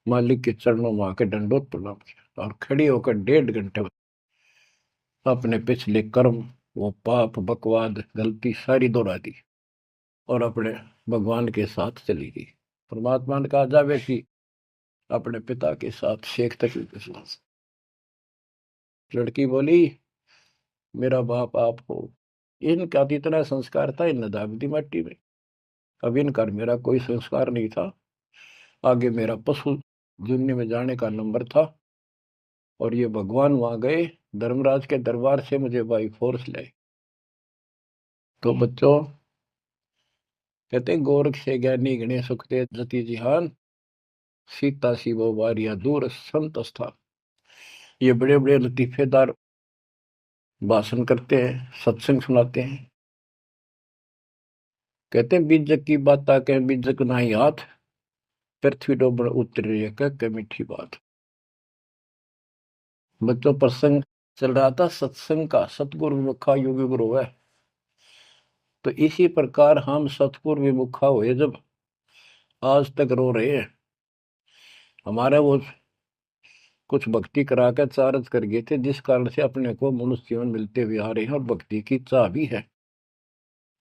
मालिक के चरणों में आकर दंडोत प्रणाम किया, और खड़ी होकर 1.5 घंटे अपने पिछले कर्म, वो पाप बकवाद गलती सारी दोहरा दी, और अपने भगवान के साथ चली गई। परमात्मा ने कहा जा बेटी, अपने पिता के साथ शेख तकी के साथ। लड़की बोली मेरा बाप आप हो। इनका तो इतना संस्कार था, इन दाब दी मट्टी में। अब इनका मेरा कोई संस्कार नहीं था, आगे मेरा पशु दुनिया में जाने का नंबर था। और ये भगवान वहां गए, धर्मराज के दरबार से मुझे बाई फोर्स लाए। तो बच्चों कहते हैं गोरख से ज्ञानी गणे सुखते जति जिहान, सीता सी वो वारिया दूर संत स्थान। ये बड़े बड़े लतीफेदार भाषण करते हैं, सत्संग सुनाते हैं। कहते हैं बीजक की बात आके बीजक नहीं हाथ, पृथ्वी डोबड़ उतर रही है कह मीठी बात। बच्चों प्रसंग चल रहा था सत्संग का, सतगुरु विमुखा योगी गुरु है। तो इसी प्रकार हम सतगुरु विमुखा हुए जब आज तक रो रहे हैं। हमारे वो कुछ भक्ति करा कर चार्ज कर गए थे, जिस कारण से अपने को मनुष्य जीवन मिलते हुए आ रहे हैं और भक्ति की चाह भी है।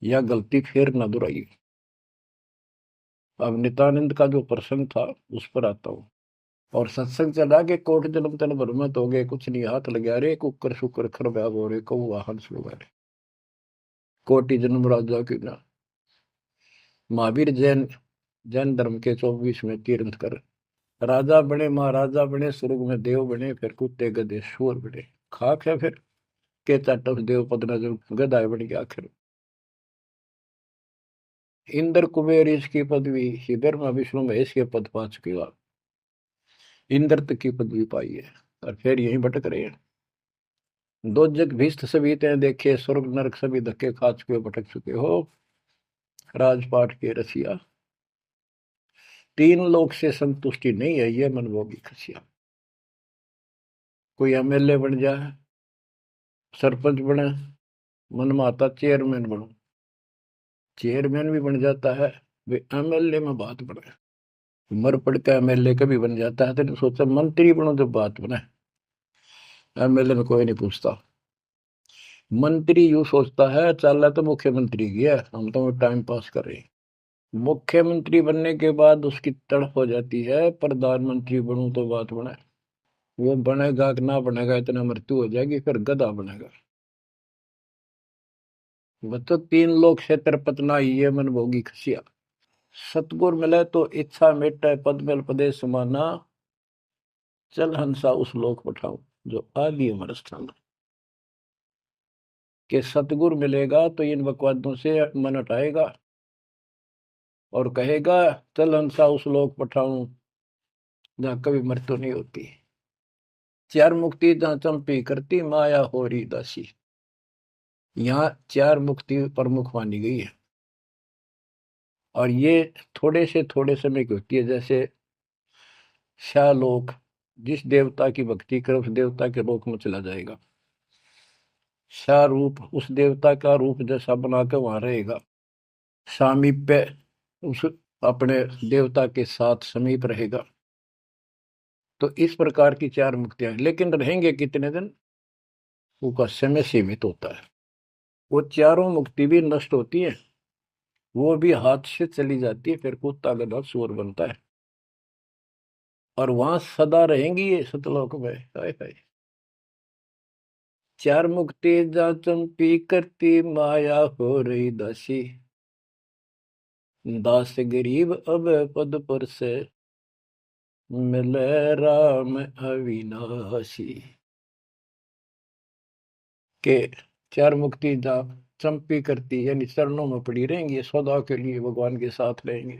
यह गलती फिर न दोहराई। अब नित्यानंद का जो प्रसंग था उस पर आता हूँ। और सत्संग चला के कोट जन्म तन भ्रमत हो गए, कुछ नहीं हाथ लगा रे, कुकर शुकर खरब्याब हो रहे, कौ वाहन सुलगा रहे, कोटि जन्म राजा की ना। महावीर जैन जैन धर्म के 24वें तीर्थंकर राजा बने, महाराजा बने, स्वर्ग में देव बने, फिर कुत्ते गधे शोर बने। खाक है फिर के चाटव देव पद न जो गदाय बन गया आखिर। इंद्र कुबेर इसकी पदवी, श्री ब्रह्मा विष्णु महेश के पद पा चुके हो आप। इंद्र तक की पदवी पाई है और फिर यहीं भटक रहे हैं। दो जग भीष्ट सभी ते देखे, स्वर्ग नरक सभी धक्के खा चुके हो, भटक चुके हो। राजपाट के रसिया, तीन लोक से संतुष्टि नहीं है, ये मनभोगी खसिया। कोई एमएलए बन जाए, सरपंच बने, मन में आता चेयरमैन बनो। चेयरमैन भी बन जाता है, वे एमएलए में बात बने। मर पड़ का एमएलए कभी बन जाता है, तो सोचा मंत्री बनो जब बात बने। एमएलए में कोई नहीं पूछता। मंत्री यूं सोचता है चल तो मुख्यमंत्री गया, हम तो टाइम पास कर रहे हैं। मुख्यमंत्री बनने के बाद उसकी तड़प हो जाती है प्रधानमंत्री बनूं तो बात बने। वो बनेगा कि ना बनेगा, इतना मृत्यु हो जाएगी, फिर गधा बनेगा। बच्चों तीन लोग से तरपतना ये मन भोगी खसिया। सतगुर मिले तो इच्छा मिटे, पद मिल पदे समाना, चल हंसा उस लोक पठाऊं जो आदि अमर स्थान। के सतगुर मिलेगा तो इन बकवादों से मन हटाएगा और कहेगा चल हंसा उस लोक पठाऊं जहां कभी मृत्यु नहीं होती। चार मुक्ति जहां चंपी करती, माया हो रही दासी। यहाँ चार मुक्ति प्रमुख मानी गई है और ये थोड़े समय की होती है। जैसे शालोक, जिस देवता की भक्ति करे उस देवता के लोक में चला जाएगा। शारूप, उस देवता का रूप जैसा बनाकर वहां रहेगा। सामीप्य, उस अपने देवता के साथ समीप रहेगा। तो इस प्रकार की चार मुक्तियां, लेकिन रहेंगे कितने दिन, उसका समय सीमित होता है। वो चारों मुक्ति भी नष्ट होती है, वो भी हाथ से चली जाती है, फिर कुत्ता गधा सुअर बनता है और वहां सदा रहेंगी ये सतलोक में। हाय हाय। चार मुक्ति जा चंपी करती, माया हो रही दासी, दास गरीब अब पद पर से, मिले राम अविनाशी। के चार मुक्ति जा चंपी करती, यानी चरणों में पड़ी रहेंगी, सदा के लिए भगवान के साथ रहेंगे।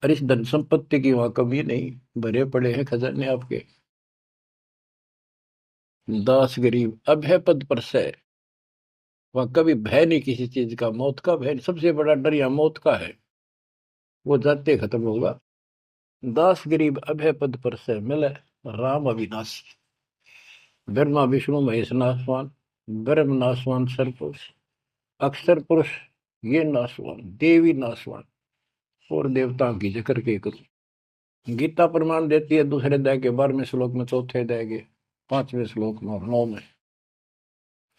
और इस धन संपत्ति की वहां कमी नहीं, भरे पड़े हैं खजाने आपके। दास गरीब अब है पद पर से, वहां कभी भय नहीं किसी चीज का, मौत का भय नहीं। सबसे बड़ा डर यहाँ मौत का है, वो जाते खत्म होगा। दास गरीब अभय पद पर से, मिले राम अविनाशी। ब्रह्मा विष्णु महेश नासवान, ब्रह्म नासवान सरपुरुष, अक्षर पुरुष ये नासवान, देवी नासवान और देवताओं की जिक्र के करूं। गीता प्रमाण देती है दूसरे अध्याय के 12वें श्लोक में, चौथे अध्याय के 5वें श्लोक में और 9 में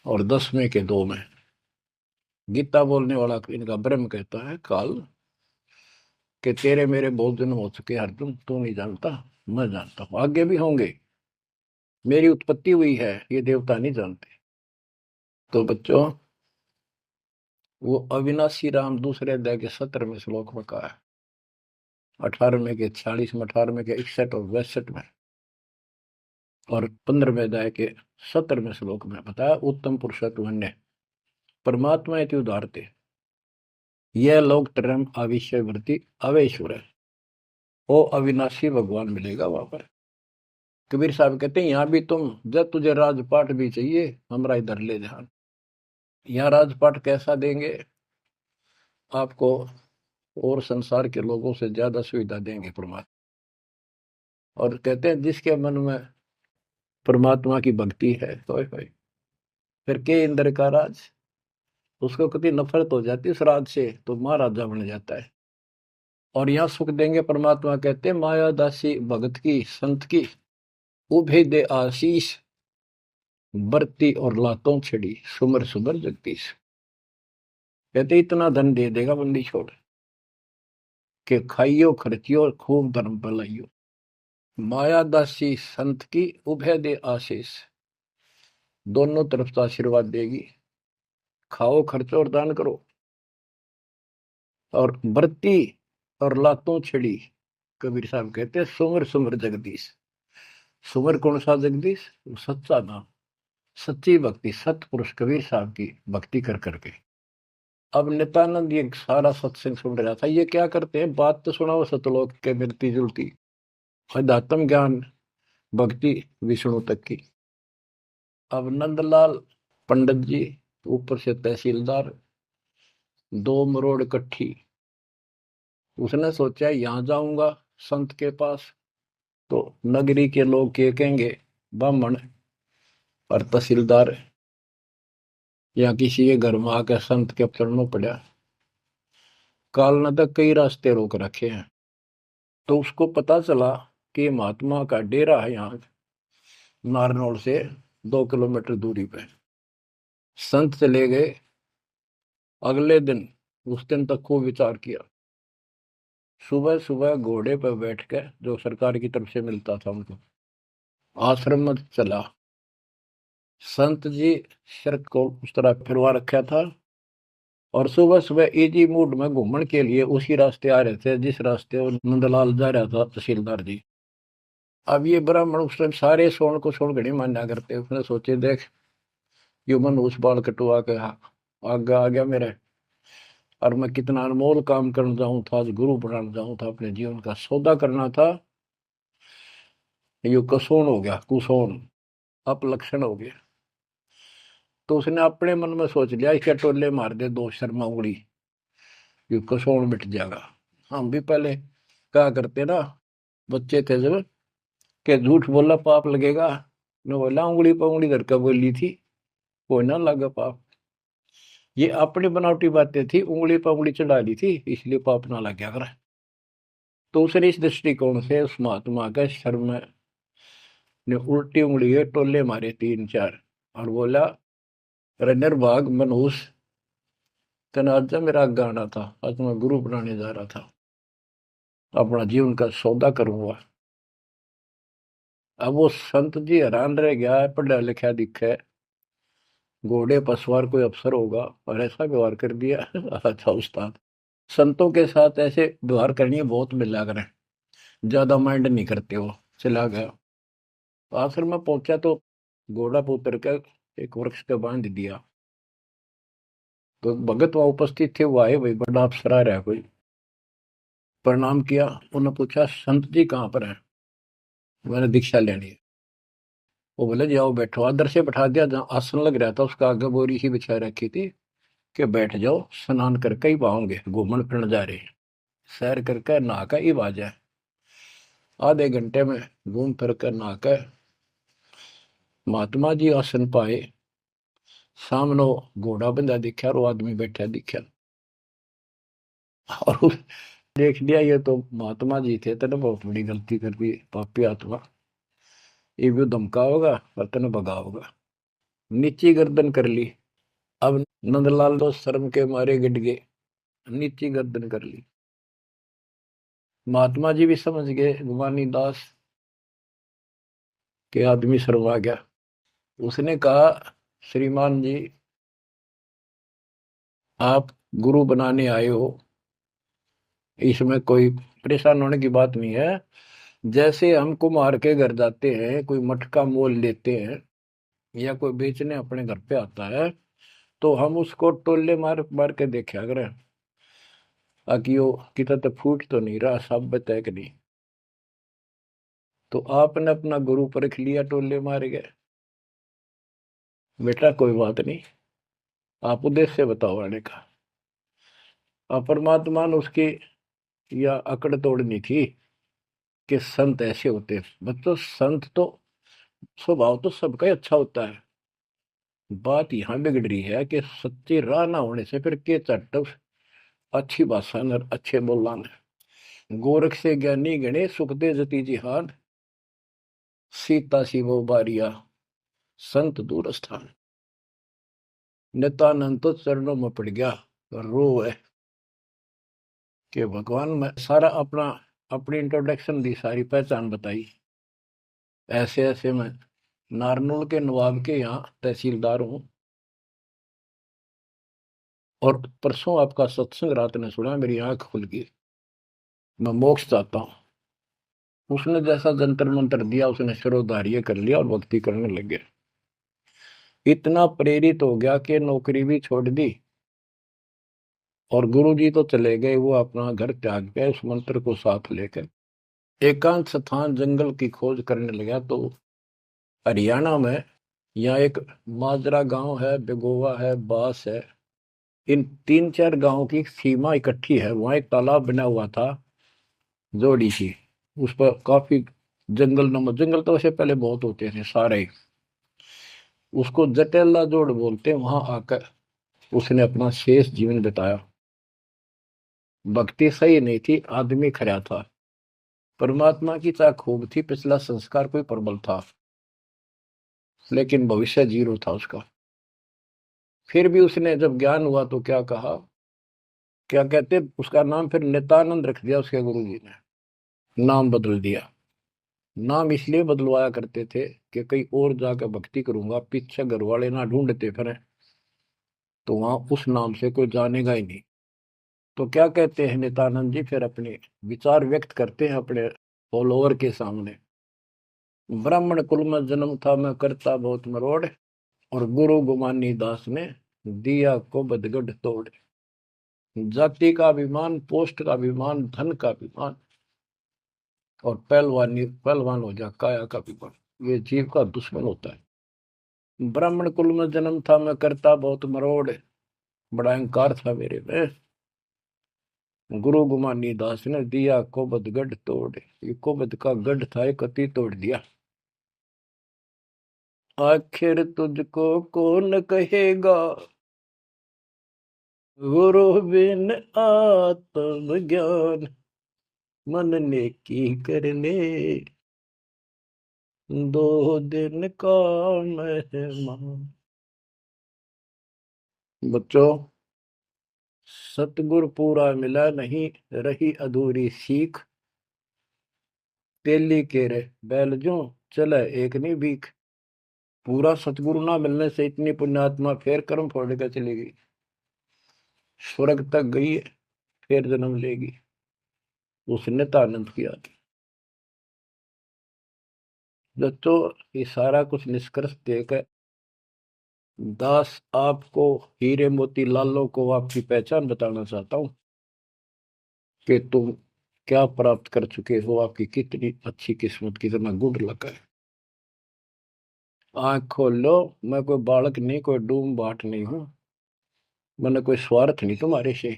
और 10वें के 2 में। गीता बोलने वाला इनका ब्रह्म कहता है काल कि तेरे मेरे बहुत जन्म हो चुके अर्जुन, तू नहीं जानता, मैं जानता हूं, आगे भी होंगे। मेरी उत्पत्ति हुई है, ये देवता नहीं जानते। तो बच्चों वो अविनाशी राम दूसरे अध्याय के 17वें श्लोक में कहा है, 18वें के 46 में, 18वें के 61 और 62 में और 15वें अध्याय के 17वें श्लोक में बताया। उत्तम पुरुषत्व अन्य परमात्मा इति उदारते, यह लोक तरम अविश्ववर्ती अवेश्वर है। वो अविनाशी भगवान मिलेगा वहां पर। कबीर साहब कहते हैं यहाँ भी तुम, जब तुझे राजपाट भी चाहिए हमारा इधर ले जा। यहाँ राजपाट कैसा देंगे आपको, और संसार के लोगों से ज्यादा सुविधा देंगे परमात्मा। और कहते हैं जिसके मन में परमात्मा की भक्ति है तो फिर के इंद्र का राज, उसको कभी नफरत हो जाती है उस राज से तो महाराजा बन जाता है। और यहाँ सुख देंगे परमात्मा, कहते हैं माया दासी भगत की संत की, उभे दे आशीष, बरती और लातों छड़ी, सुमर सुमर जगदीश। कहते इतना धन दे देगा बंदी छोड़ के, खाइयो खर्चियो और खूब धर्म फैलाइयो। माया दासी संत की उभय दे आशीष, दोनों तरफ से आशीर्वाद देगी। खाओ खर्चो और दान करो। और बरती और लातों छड़ी, कबीर साहब कहते हैं सुमर सुमर जगदीश। सुमर कौन सा जगदीश, सच्चा नाम, सच्ची भक्ति, सतपुरुष कबीर साहब की भक्ति कर करके। अब नित्यानंद ये सारा सत्संग सुन रहा था, ये क्या करते हैं, बात तो सुनाओ सतलोक के मिलती जुलती, अध्यात्म ज्ञान भक्ति विष्णु तक की। अब नंदलाल पंडित जी ऊपर से तहसीलदार, 2 मरोड़ इकट्ठी। उसने सोचा यहां जाऊंगा संत के पास तो नगरी के लोग क्या कहेंगे, ब्राह्मण और तहसीलदार या किसी के घर में आकर संत के चरणों पड़ा। काल ने तक कई रास्ते रोक रखे हैं। तो उसको पता चला कि महात्मा का डेरा है यहाँ नारनौल से 2 किलोमीटर दूरी पे। संत चले गए। अगले दिन, उस दिन तक खूब विचार किया। सुबह सुबह घोड़े पर बैठ कर, जो सरकार की तरफ से मिलता था उनको, आश्रम में चला। संत जी शर्त को उस तरह फिरवा रखा था और सुबह सुबह इजी मूड में घूमने के लिए उसी रास्ते आ रहे थे जिस रास्ते वो नंदलाल जा रहा था तहसीलदार जी। अब ये ब्राह्मण उस टाइम सारे सोन को सोन घड़ी मान्या करते। उसने सोचे देख यो मन उस बाल कटवा के आगे आ गया मेरे, और मैं कितना अनमोल काम करना चाहूँ था, आज गुरु बनाना चाहूँ था, अपने जीवन का सौदा करना था, यो कसोन हो गया, कुसोन अपलक्षण हो गया। तो उसने अपने मन में सोच लिया इसके टोले मार दे 2 शर्मा उंगली, यो कसोन मिट जाएगा। हम भी पहले क्या करते ना, बच्चे थे जब, के झूठ बोला पाप लगेगा, न बोला उंगली पर उंगली धर कर बोली थी, कोई ना लगा पाप। ये अपनी बनावटी बातें थी, उंगली पर उंगली चढ़ा ली थी इसलिए पाप ना लग गया कर। तो उसने इस दृष्टिकोण से उस महात्मा का शर्म ने उल्टी उंगली के टोले मारे 3-4 और बोला, रनर भाग मनहूस, तेना आज मेरा गाना था, आज मैं गुरु बनाने जा रहा था, अपना जीवन का सौदा करूंगा। अब वो संत जी हैरान रह गया, पढ़ा लिखा दिखे, घोड़े पर सवार कोई अफसर होगा और ऐसा व्यवहार कर दिया। अच्छा उस्ताद, संतों के साथ ऐसे व्यवहार करनी बहुत मिला करें, ज्यादा माइंड नहीं करते हो। चला गया। आश्रम में पहुंचा तो घोड़ा पर उतर कर एक वृक्ष का बांध दिया। तो भगत वहां उपस्थित थे, वो आए, भाई बड़ा अफसर आ रहा है कोई। प्रणाम किया। उन्होंने पूछा संत जी कहाँ पर है, मैंने दीक्षा लेनी है। वो बोले जाओ बैठो, आदर से बैठा दिया। जहाँ आसन लग रहा था उसका आगे बोरी ही बिछा रखी थी कि बैठ जाओ, स्नान करके ही पाओगे, घूमन फिरन जा रहे हैं, सैर करके नहा कर ही आ जाए। आधे घंटे में घूम फिर कर नहा कर महात्मा जी आसन पाए। सामने घोड़ा बंधा दिखा और वो आदमी बैठा दिखा और देख लिया ये तो महात्मा जी थे, तेने बहुत बड़ी गलती कर दी पापी आत्मा, ये भी धमका होगा और तेने भगा होगा। नीची गर्दन कर ली। अब नंदलाल तो शर्म के मारे गिड़ गए, नीची गर्दन कर ली। महात्मा जी भी समझ गए गुमानी दास के आदमी शर्मा गया। उसने कहा श्रीमान जी आप गुरु बनाने आए हो, इसमें कोई परेशान होने की बात नहीं है। जैसे हम कुम्हार के घर जाते हैं, कोई मटका मोल लेते हैं या कोई बेचने अपने घर पे आता है तो हम उसको टोले मार मार के देखा करें ताकि वो कितना तो फूट तो नहीं रहा, सब बताए कि नहीं। तो आपने अपना गुरु परख लिया, टोले मार गए। बेटा कोई बात नहीं, आप उद्देश्य बताओ आने का। और परमात्मा ने उसकी या अकड़ तोड़नी थी कि संत ऐसे होते हैं। बच्चों, संत तो स्वभाव तो सबका ही अच्छा होता है। बात यहाँ बिगड़ रही है कि सच्ची राह ना होने से फिर के चट अच्छी भाषा न अच्छे बोलना न। गोरख से ज्ञानी गणे सुख दे जति जिहान, सीता शिवो बारिया संत दूर स्थान। नित्यानंद तो चरणों में पड़ गया, रो है कि भगवान मैं सारा अपना अपनी इंट्रोडक्शन दी, सारी पहचान बताई। ऐसे ऐसे मैं नारनौल के नवाब के यहाँ तहसीलदार हूँ, और परसों आपका सत्संग रात ने सुना, मेरी आंख खुल गई, मैं मोक्ष चाहता हूँ। उसने जैसा जंतर मंत्र दिया, उसने शिरोधार्य कर लिया और भक्ति करने लग गया। इतना प्रेरित हो गया कि नौकरी भी छोड़ दी, और गुरुजी तो चले गए, वो अपना घर त्याग गए उस मंत्र को साथ लेकर। एकांत स्थान जंगल की खोज करने लगा। तो हरियाणा में यहाँ एक माजरा गांव है, बेगोवा है, बास है, इन 3-4 गांवों की सीमा इकट्ठी है। वहां एक तालाब बना हुआ था, जोड़ी सी। उस पर काफी जंगल नमक, जंगल तो वैसे पहले बहुत होते थे सारे ही। उसको जटेला जोड़ बोलते हैं। वहां आकर उसने अपना शेष जीवन बिताया। भक्ति सही नहीं थी, आदमी खरा था, परमात्मा की चाह खूब थी, पिछला संस्कार कोई प्रबल था, लेकिन भविष्य जीरो था उसका। फिर भी उसने जब ज्ञान हुआ तो क्या कहा, क्या कहते, उसका नाम फिर नित्यानंद रख दिया उसके गुरु जी ने। नाम बदल दिया। नाम इसलिए बदलवाया करते थे कि कहीं और जाकर भक्ति करूंगा, पीछे घर वाले ना ढूंढते फिर, तो वहां उस नाम से कोई जानेगा ही नहीं। तो क्या कहते हैं नित्यानंद जी, फिर अपने विचार व्यक्त करते हैं अपने फॉलोअर के सामने। ब्राह्मण कुल में जन्म था, मैं करता बहुत मरोड़, और गुरु गुमानी दास ने दिया को बदगढ़ तोड़। जाति का अभिमान, पोस्ट का अभिमान, धन का अभिमान, और पहलवानी पहलवान हो जा काया का अभिमान, ये जीव का दुश्मन होता है। ब्राह्मण कुल में जन्म था, मैं करता बहुत मरोड़, बड़ा अहंकार था मेरे में। गुरु गुमानी दास ने दिया कोबद गढ़ तोड़। ये कोबद का गढ़ था, एक कति तोड़ दिया। आखिर तुझको कौन कहेगा, गुरु बिन आत्मज्ञान, मन ने की करने दो दिन का मेहमान। बच्चों, सतगुर पूरा मिला नहीं, रही अधूरी सीख, तेली के रे बैल जो चले एक नहीं भीख। पूरा सतगुरु ना मिलने से इतनी पुण्यात्मा फिर कर्म फोड़ कर चली गई, स्वर्ग तक गई, फिर जन्म लेगी। उसने तो आनंद किया। दोस्तों, ये सारा कुछ निष्कर्ष देकर दास आपको, हीरे मोती लालों को आपकी पहचान बताना चाहता हूं कि तुम क्या प्राप्त कर चुके हो, आपकी कितनी अच्छी किस्मत, कितना गुड लगा है। आंख खोल लो, मैं कोई बालक नहीं, कोई डूम बाट नहीं हूं, मैंने कोई स्वार्थ नहीं तुम्हारे से।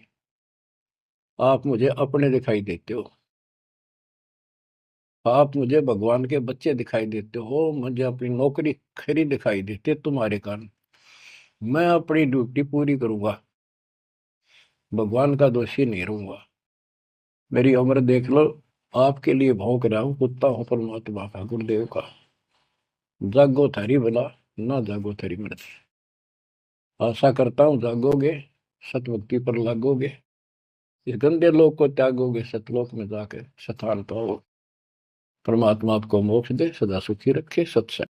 आप मुझे अपने दिखाई देते हो, आप मुझे भगवान के बच्चे दिखाई देते हो, मुझे अपनी नौकरी खरी दिखाई देते तुम्हारे कारण। मैं अपनी ड्यूटी पूरी करूंगा, भगवान का दोषी नहीं रहूंगा। मेरी उम्र देख लो, आपके लिए भौंक रहा हूं, कुत्ता हूं परमात्मा का, गुरुदेव का। जागो थारी भला, ना जागो थारी मर्जी। आशा करता हूं जागोगे, सतभक्ति पर लागोगे, इस गंदे लोक को त्यागोगे, सतलोक में जाकर स्थान पाओ। परमात्मा आपको मोक्ष दे, सदा सुखी रखे। सत्संग।